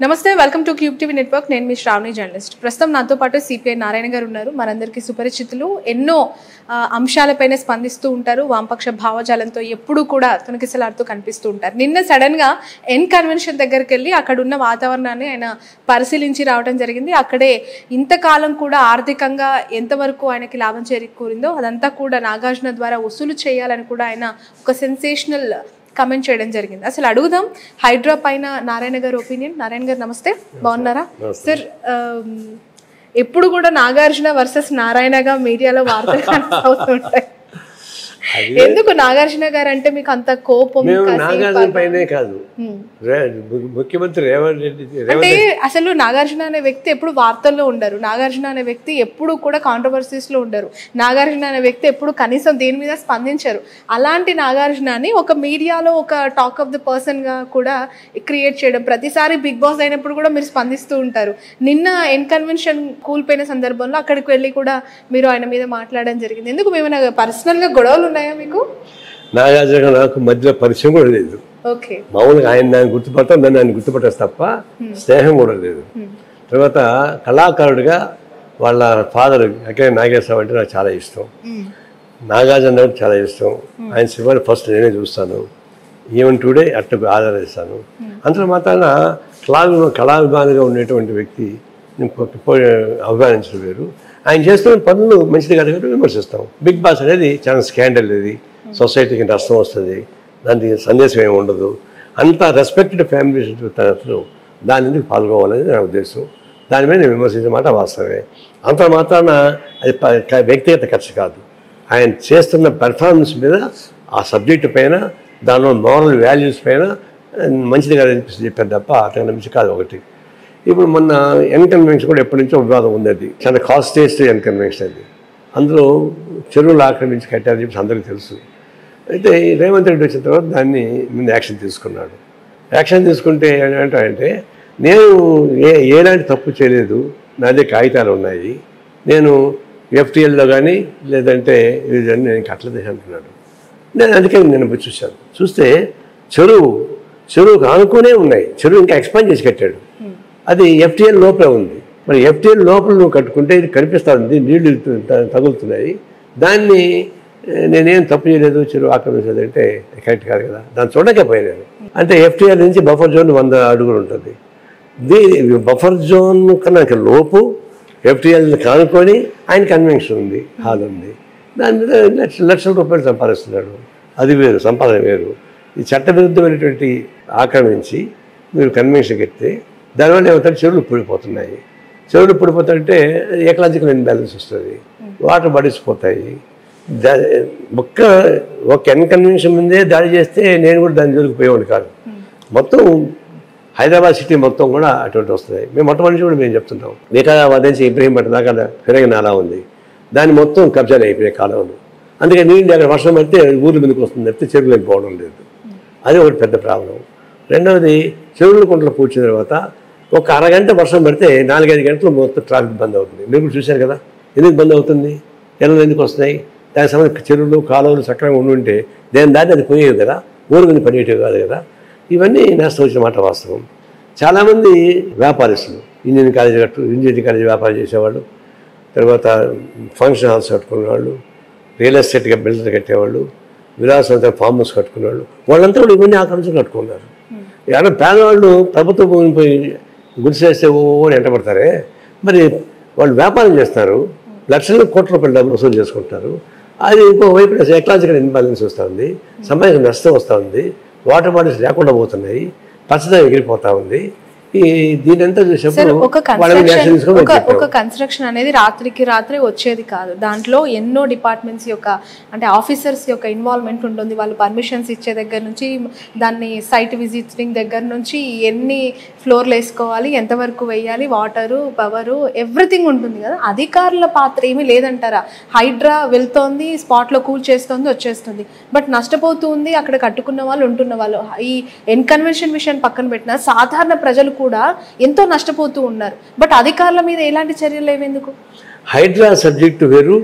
నమస్తే, welcome to cube TV network. నేను మీ Shravani journalist. ప్రస్తుతం నాతో పాటు సిపిఐ నారాయణ గారు ఉన్నారు. మనందరికీ సుపరిచితులు. ఎన్నో అంశాలపైన స్పందిస్తూ ఉంటారు. వామపక్ష భావజాలంతో ఎప్పుడూ కూడా తునకిసలాడుతూ కనిపిస్తూ ఉంటారు. నిన్న సడన్గా ఎన్ కన్వెన్షన్ దగ్గరికి వెళ్ళి అక్కడ ఉన్న వాతావరణాన్ని ఆయన పరిశీలించి రావడం జరిగింది. అక్కడే ఇంతకాలం కూడా ఆర్థికంగా ఎంతవరకు ఆయనకి లాభం చేకూరిందో అదంతా కూడా నాగార్జున ద్వారా వసూలు చేయాలని కూడా ఆయన ఒక సెన్సేషనల్ కమెంట్ చేయడం జరిగింది. అసలు అడుగుదాం హైడ్రా పైన నారాయణ గారి ఒపీనియన్. నారాయణ గారు నమస్తే, బాగున్నారా? సార్, ఎప్పుడు కూడా నాగార్జున వర్సెస్ నారాయణగా మీడియాలో వార్తలు అవుతుంటాయి. ఎందుకు నాగార్జున గారు అంటే మీకు అంత కోపం? నాగార్జున పైనే కాదు, ముఖ్యమంత్రి రేవంత్ రెడ్డి అంటే అసలు నాగార్జున అనే వ్యక్తి ఎప్పుడు వార్తల్లో ఉండరు. నాగార్జున అనే వ్యక్తి ఎప్పుడు కూడా కాంట్రవర్సీస్ లో ఉండరు. నాగార్జున అనే వ్యక్తి ఎప్పుడు కనీసం దేని మీద స్పందించరు. అలాంటి నాగార్జునని ఒక మీడియాలో ఒక టాక్ ఆఫ్ ద పర్సన్ గా కూడా క్రియేట్ చేయడం, ప్రతిసారి బిగ్ బాస్ అయినప్పుడు కూడా మీరు స్పందిస్తూ ఉంటారు. నిన్న ఎన్ కన్వెన్షన్ కూలిపోయిన సందర్భంలో అక్కడికి వెళ్ళి కూడా మీరు ఆయన మీద మాట్లాడడం జరిగింది. ఎందుకు ఏమైనా పర్సనల్ గా గొడవలు ఉన్నాయా మీకు? నాగార్జున నాకు మధ్యలో పరిచయం కూడా లేదు. మామూలుగా ఆయన గుర్తుపడతాం, దాన్ని ఆయన గుర్తుపట్టేసి తప్ప స్నేహం కూడా లేదు. తర్వాత కళాకారుడిగా వాళ్ళ ఫాదర్ అక్కడ నాగేశ్వరరావు అంటే నాకు చాలా ఇష్టం. నాగార్జున అంటే చాలా ఇష్టం. ఆయన సినిమాని ఫస్ట్ నేనే చూస్తాను. ఈవెన్ టుడే అట్టకు ఆదరిస్తాను. అంత మాత్రాన కళాభిమానిగా ఉండేటువంటి వ్యక్తి అభిమానించడం వేరు. ఆయన చేస్తున్న పనులు మంచిది కాదు కాబట్టి విమర్శిస్తాం. బిగ్ బాస్ అనేది చాలా స్కాండల్. ఇది సొసైటీకి నష్టం వస్తుంది, దానికి సందేశం ఏమి ఉండదు. అంత రెస్పెక్టెడ్ ఫ్యామిలీ తరఫున దాని ఎందుకు పాల్గొవాలని నా ఉద్దేశం. దాని మీద నేను విమర్శించే మాట వాస్తవమే. అంత మాత్రాన అది వ్యక్తిగత ఖర్చు కాదు. ఆయన చేస్తున్న పెర్ఫార్మెన్స్ మీద, ఆ సబ్జెక్టు పైన, దానిలో మోరల్ వాల్యూస్ పైన మంచిది కాదు అనిపిస్తుంది చెప్పారు తప్ప అతని నుంచి కాదు. ఒకటి ఇప్పుడు మొన్న ఎన్ కన్వెన్షన్ కూడా ఎప్పటి నుంచో వివాదం ఉంది. అది చాలా కాస్టేస్ట్ ఎన్ కన్వెన్షన్. అది అందులో చెరువులు ఆక్రమించి కట్టారని చెప్పి అందరికీ తెలుసు. అయితే రేవంత్ రెడ్డి వచ్చిన తర్వాత దాన్ని మీద యాక్షన్ తీసుకున్నాడు. యాక్షన్ తీసుకుంటే ఏంటంటే, నేను ఏలాంటి తప్పు చేయలేదు, నా దగ్గర కాగితాలు ఉన్నాయి, నేను ఎఫ్టీఎల్లో కానీ లేదంటే ఇవన్నీ నేను కట్టలేదు అంటున్నాడు. నేను అందుకే నేను చూశాను. చూస్తే చెరువుకు ఆనుకునే ఉన్నాయి. చెరువు ఇంకా ఎక్స్పాండ్ చేసి కట్టాడు. అది ఎఫ్టీఎల్ లోపలే ఉంది. మరి ఎఫ్టీఎల్ లోపల నువ్వు కట్టుకుంటే ఇది కనిపిస్తూ ఉంది, నీళ్లు తగులుతున్నాయి, దాన్ని నేనేం తప్పు చేయలేదు, చెరువు ఆక్రమించలేదు అంటే కరెక్ట్ కాదు కదా. దాన్ని చూడకపోయాను. అంటే ఎఫ్టీఎల్ నుంచి బఫర్ జోన్ 100 అడుగులు ఉంటుంది. బఫర్ జోన్ కన్నా లోపు ఎఫ్టీఎల్ కానుకొని ఆయన కన్వెన్షన్ ఉంది, హాల్ ఉంది. దాని మీద లక్షల రూపాయలు సంపాదిస్తున్నాడు. అది వేరు, సంపాదన వేరు. ఈ చట్టవిరుద్ధమైనటువంటి ఆక్రమించి మీరు కన్వెన్షన్ కడితే దానివల్ల ఏమవుతారు, చెరువులు పడిపోతున్నాయి. చెరువులు పడిపోతాయంటే ఎకలాజికల్ ఇన్బ్యాలెన్స్ వస్తుంది, వాటర్ బాడీస్ పోతాయి. ఒక ఎన్ కన్వెన్షన్ ముందే దాడి చేస్తే నేను కూడా దాని జోలికి పోయేవాడు కాదు. మొత్తం హైదరాబాద్ సిటీ మొత్తం కూడా అటువంటి వస్తున్నాయి. మేము మొట్టమొదటి కూడా మేము చెప్తున్నాం. వికారాబాద్ నుంచి ఇబ్రహీంపట్నం దాకా పెరిగిన నాలా ఉంది, దాన్ని మొత్తం కబ్జాలు అయిపోయాయి కాలంలో. అందుకే నీళ్ళు అక్కడ వర్షం పడితే ఊర్ల మీదకి వస్తుంది తప్పితే చెరువులకు పోవడం లేదు. అది ఒకటి పెద్ద ప్రాబ్లం. రెండవది, చెరువుల కుంటలు పూడ్చిన తర్వాత ఒక అరగంట వర్షం పడితే 4-5 గంటలు మొత్తం ట్రాఫిక్ బంద్ అవుతుంది. మీరు కూడా చూశారు కదా, ఎందుకు బంద్ అవుతుంది, ఎల్లలు ఎందుకు వస్తున్నాయి? దానికి సంబంధించి చెరువులు కాలువలు సక్రమంగా ఉండుంటే దాన్ని అది పోయేవి కదా, ఊరు మీద పడేటివి కాదు కదా. ఇవన్నీ నష్టం వచ్చిన మాట వాస్తవం. చాలామంది వ్యాపారస్తులు ఇంజనీరింగ్ కాలేజీ వ్యాపారం చేసేవాళ్ళు, తర్వాత ఫంక్షన్ హాల్స్ కట్టుకునేవాళ్ళు, రియల్ ఎస్టేట్గా బిల్డర్ కట్టేవాళ్ళు, విలాసవంతంగా ఫామ్ హౌస్ కట్టుకునేవాళ్ళు, వాళ్ళంతా కూడా ఇవన్నీ ఆక్రమించి కట్టుకున్నారు. ఎవరైనా పేదవాళ్ళు ప్రభుత్వం భూమిని పోయి గుడిసేస్తే అని ఎంటబడతారే, మరి వాళ్ళు వ్యాపారం చేస్తారు, లక్షల కోట్ల రూపాయల డబ్బులు వసూలు చేసుకుంటారు. అది ఇంకోవైపు ఎకలాజికల్ ఇన్బ్యాలెన్స్ వస్తుంది, సమాజానికి నష్టం వస్తూ ఉంది, వాటర్ బాడీస్ లేకుండా పోతున్నాయి, పచ్చదనం ఎగిరిపోతూ ఉంది. దీనంతా చూసినప్పుడు ఒక కన్స్ట్రక్షన్ అనేది రాత్రికి రాత్రి వచ్చేది కాదు. దాంట్లో ఎన్నో డిపార్ట్మెంట్స్ యొక్క అంటే ఆఫీసర్స్ యొక్క ఇన్వాల్వ్మెంట్ ఉంటుంది. వాళ్ళు పర్మిషన్స్ ఇచ్చే దగ్గర నుంచి, దాన్ని సైట్ విజిటింగ్ దగ్గర నుంచి, ఎన్ని ఫ్లోర్లు వేసుకోవాలి, ఎంతవరకు వేయాలి, వాటరు, పవరు, ఎవ్రీథింగ్ ఉంటుంది కదా. అధికారుల పాత్ర ఏమీ లేదంటారా? హైడ్రా వెళ్తోంది, స్పాట్లో కూల్ చేస్తోంది, వచ్చేస్తుంది, బట్ నష్టపోతుంది అక్కడ కట్టుకున్న వాళ్ళు, ఉంటున్న వాళ్ళు. ఈ ఎన్ కన్వెన్షన్ విషయాన్ని పక్కన పెట్టిన సాధారణ ప్రజలు కూడా ఎంతో నష్టపోతూ ఉన్నారు. బట్ అధికారుల మీద ఎలాంటి చర్యలు లేవెందుకు? హైడ్రా సబ్జెక్టు వేరు,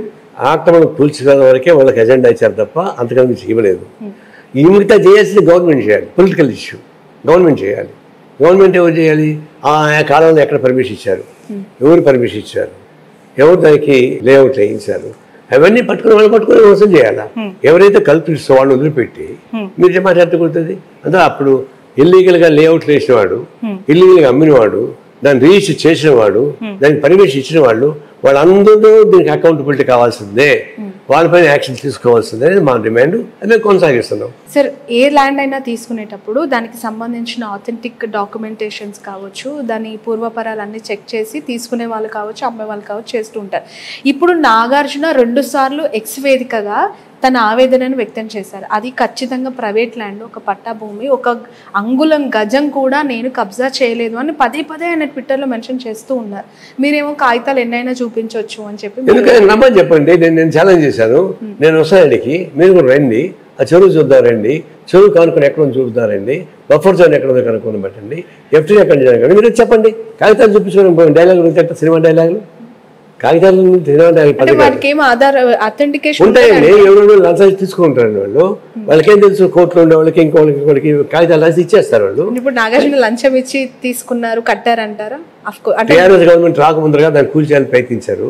ఆక్రమణ కూల్చుకోవడం వరకే వాళ్ళకి ఎజెండా ఇచ్చారు తప్ప అంతకన్నా చేయలేదు. ఈ మిగతా చేయాల్సింది గవర్నమెంట్ చేయాలి. పొలిటికల్ ఇష్యూ గవర్నమెంట్ చేయాలి. గవర్నమెంట్ ఎవరు చేయాలి? ఆ కాలంలో ఎక్కడ పర్మిషన్ ఇచ్చారు, ఎవరు పర్మిషన్ ఇచ్చారు, ఎవరు దానికి లేఅవుట్ వేయించారు, అవన్నీ పట్టుకుని మోసం చేయాలా? ఎవరైతే కల్పిస్తూ వాళ్ళు వదిలిపెట్టి మీరు మాట్లాడుకుంటుంది అంటే అప్పుడు ఇల్లీగల్గా లేఅవుట్లు వేసినవాడు, ఇల్లీగల్గా అమ్మినవాడు, దాన్ని రిజిస్టర్ చేసిన వాడు, దానికి పర్మిషన్ ఇచ్చిన వాళ్ళు, వాళ్ళందరూ దీనికి అకౌంటబిలిటీ కావాల్సిందే, వాళ్ళపైన యాక్షన్ తీసుకోవాల్సిందే అనేది మా డిమాండ్. అదే కొనసాగిస్తున్నాం. సార్, ఏ ల్యాండ్ అయినా తీసుకునేటప్పుడు దానికి సంబంధించిన ఆథెంటిక్ డాక్యుమెంటేషన్స్ కావచ్చు, దాని పూర్వపరాలన్నీ చెక్ చేసి తీసుకునే వాళ్ళు కావచ్చు, అమ్మే వాళ్ళు కావచ్చు చేస్తూ ఉంటారు. ఇప్పుడు నాగార్జున 2 సార్లు ఎక్స్ వేదికగా తన ఆవేదనను వ్యక్తం చేశారు. అది ఖచ్చితంగా ప్రైవేట్ ల్యాండ్, ఒక పట్టా భూమి, ఒక అంగుళం గజం కూడా నేను కబ్జా చేయలేదు అని పదే ఆయన ట్విట్టర్లో మెన్షన్ చేస్తూ ఉన్నారు. మీరేమో కాగితాలు ఎన్నైనా చూపించవచ్చు అని చెప్పి రమ్మని చెప్పండి. నేను ఛాలెంజ్ చేశాను, నేను వస్తానికి మీరు కూడా రండి, ఆ చెరువు చూద్దారండి, చెరువు కానుకొని ఎక్కడ చూద్దారండి, బఫర్ జోన్ ఎక్కడ కనుక్కొని పెట్టండి, ఎఫ్టీ ఎక్కడ చేయాలి మీరు చెప్పండి. కాగితాలు చూపించుకోవడం డైలాగులు ఉంటాయి, సినిమా డైలాగులు, కాగితాలు ఉంటాయండి. ఎవరు లంచాలు తీసుకుంటారండి వాళ్ళు, వాళ్ళకేం తెలుసు, కోర్టులో ఉండే వాళ్ళకి ఇంకోళ్ళకి కాగితాలు రాసి ఇచ్చేస్తారు వాళ్ళు. ఇప్పుడు నాగార్జున లంచం ఇచ్చి తీసుకున్నారు, కట్టారంటారా? టీఆర్ఎస్ గవర్నమెంట్ రాకముందుగా దాన్ని కూల్చేయాలని ప్రయత్నించారు.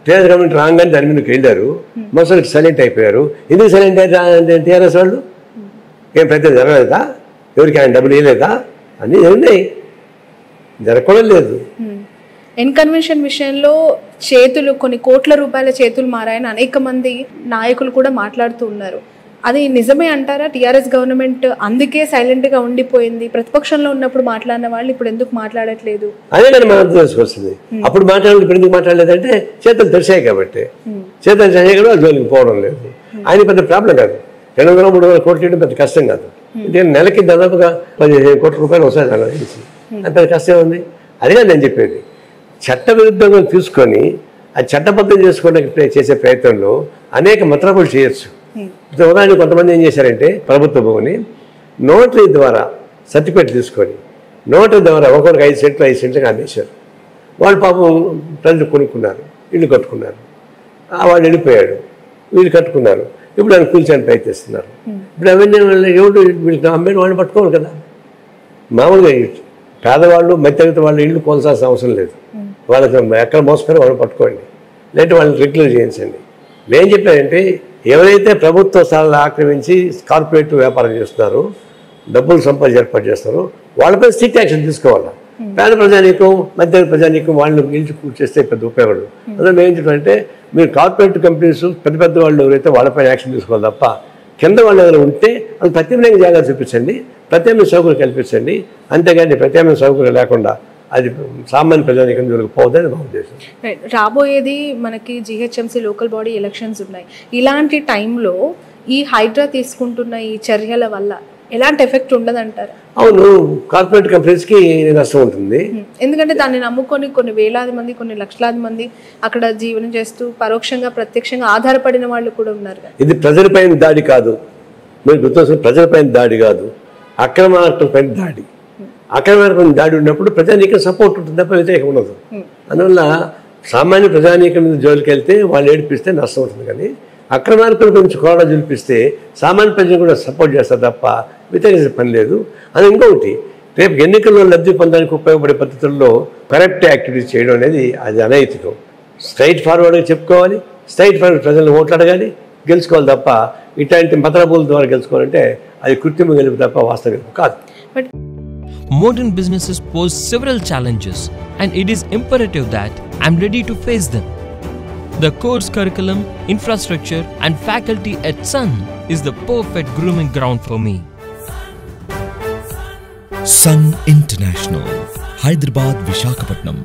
టీఆర్ఎస్ గవర్నమెంట్ రాగానే దాని మీదకి వెళ్ళారు, మనుషులకి సైలెంట్ అయిపోయారు. ఎందుకు సైలెంట్ అయ్యారు టీఆర్ఎస్ వాళ్ళు? ఏం ప్రయత్నం జరగలేదా? ఎవరికి ఆయన డబ్బులు వేయలేదా? అన్నీ ఉన్నాయి, జరగడం లేదు. ఎన్కన్వెన్షన్ విషయంలో చేతులు కొన్ని కోట్ల రూపాయల చేతులు మారాయని అనేక మంది నాయకులు కూడా మాట్లాడుతూ ఉన్నారు. అది నిజమే అంటారా? టీఆర్ఎస్ గవర్నమెంట్ అందుకే సైలెంట్ గా ఉండిపోయింది, ప్రతిపక్షంలో ఉన్నప్పుడు మాట్లాడిన వాళ్ళు ఇప్పుడు ఎందుకు మాట్లాడట్లేదు? అదే కానీ మనం అర్థం చేసుకోవాల్సింది. అప్పుడు మాట్లాడాలి, ఇప్పుడు ఎందుకు మాట్లాడలేదంటే చేతులు తెరిచాయి కాబట్టి. చేతులు తెరిచాయి కూడా జోలికి పోవడం లేదు. ఆయన పెద్ద ప్రాబ్లం కాదు, 200-300 కోట్లు చేయడం పెద్ద కష్టం కాదు. నెలకి దాదాపుగా 15 కోట్ల రూపాయలు వస్తాయి దాని నుంచి, అది పెద్ద కష్టం ఉంది. అదే నేను చెప్పేది, చట్ట విరుద్ధంగా తీసుకొని అది చట్టబద్ధం చేసుకోవడానికి చేసే ప్రయత్నంలో అనేక మతలబులు చేయొచ్చు. ఉదాహరణ కొంతమంది ఏం చేశారంటే ప్రభుత్వ భూమిని నోటరీ ద్వారా సర్టిఫికేట్ తీసుకొని నోటరీ ద్వారా ఒక్కొక్కరికి 5 సెంట్లుగా అందించారు. వాళ్ళు పాపం ప్రజలు కొనుక్కున్నారు, ఇల్లు కట్టుకున్నారు, వాళ్ళు వెళ్ళిపోయాడు, వీళ్ళు కట్టుకున్నారు, ఇప్పుడు ఆయన కూల్చొని ప్రయత్నిస్తున్నారు. ఇప్పుడు అవన్నీ ఎవరు వీళ్ళకి అమ్మాయిని వాళ్ళు పట్టుకోవాలి కదా. మామూలుగా పేదవాళ్ళు మధ్యతరగతి వాళ్ళు ఇల్లు కోల్చాల్సిన అవసరం లేదు, వాళ్ళకి ఎక్కడ మోసపోయారో వాళ్ళు పట్టుకోండి, లేదంటే వాళ్ళని రెగ్యులర్ చేయించండి. నేను చెప్పానంటే ఎవరైతే ప్రభుత్వ స్థలాలు ఆక్రమించి కార్పొరేట్ వ్యాపారం చేస్తున్నారో, డబ్బులు సంపాదించి ఏర్పాటు చేస్తారో వాళ్ళపై స్ట్రిక్ట్ యాక్షన్ తీసుకోవాలి. పేద ప్రజానీకం మధ్య ప్రజానీకం వాళ్ళని నిలిచి కూర్చేస్తే పెద్ద ఉపయోగం. అందులో మేము ఏం చెప్పాలంటే మీరు కార్పొరేట్ కంపెనీస్ పెద్ద వాళ్ళు ఎవరైతే వాళ్ళపైన యాక్షన్ తీసుకోవాలి తప్ప కింద వాళ్ళు ఎవరైనా ఉంటే అది ప్రత్యామ్నాయ జాగాలు చూపించండి, ప్రత్యామ్నాయ సౌకర్యం కల్పించండి. అంతేగాని ప్రత్యామ్నాయ సౌకర్యం లేకుండా అది సామాన్య ప్రజానీకం జరగకపోవద్దని మా ఉద్దేశం. రాబోయేది మనకి జిహెచ్ఎంసీ లోకల్ బాడీ ఎలక్షన్స్ ఉన్నాయి. ఇలాంటి టైంలో ఈ హైడ్రా తీసుకుంటున్న ఈ చర్యల వల్ల ఎలాంటి ఎఫెక్ట్ ఉండదంటారు? అవును, కార్పొరేట్ కంపెనీస్కి నష్టం ఉంటుంది. ఎందుకంటే దాన్ని నమ్ముకొని కొన్ని వేలాది మంది, కొన్ని లక్షలాది మంది అక్కడ జీవనం చేస్తూ పరోక్షంగా ప్రత్యక్షంగా ఆధారపడిన వాళ్ళు కూడా ఉన్నారు. ఇది ప్రజలపైన దాడి కాదు, మీరు గుర్తొచ్చిన ప్రజలపైన దాడి కాదు, అక్రమార్కులపైన దాడి. అక్రమార్కుల దాడి ఉన్నప్పుడు ప్రజానీకం సపోర్ట్ ఉంటుంది తప్ప వ్యతిరేకం ఉండదు. అందువల్ల సామాన్య ప్రజానీకం మీద జోలికి వెళ్తే వాళ్ళు ఏడిపిస్తే నష్టం ఉంటుంది, కానీ అక్రమార్కుల గురించి కూడా చూపిస్తే సామాన్య ప్రజలు కూడా సపోర్ట్ చేస్తారు తప్ప వ్యతిరేకించే పని లేదు. అది ఇంకొకటి, రేపు ఎన్నికల్లో లబ్ధి పొందడానికి ఉపయోగపడే పద్ధతుల్లో కరెక్ట్ యాక్టివిటీస్ చేయడం అనేది అది అనైతికం. స్ట్రైట్ ఫార్వర్డ్గా చెప్పుకోవాలి, స్ట్రైట్ ఫార్వర్డ్ ప్రజలను ఓట్లాడగాలి, గెలుచుకోవాలి తప్ప ఇట్లాంటి మతలబుల ద్వారా గెలుచుకోవాలంటే అది కృత్రిమ గెలుపు తప్ప వాస్తవ గెలుపు కాదు. Modern businesses pose several challenges, and it is imperative that I'm ready to face them. The course curriculum, infrastructure, and faculty at Sun is the perfect grooming ground for me. Sun International, Hyderabad, Visakhapatnam.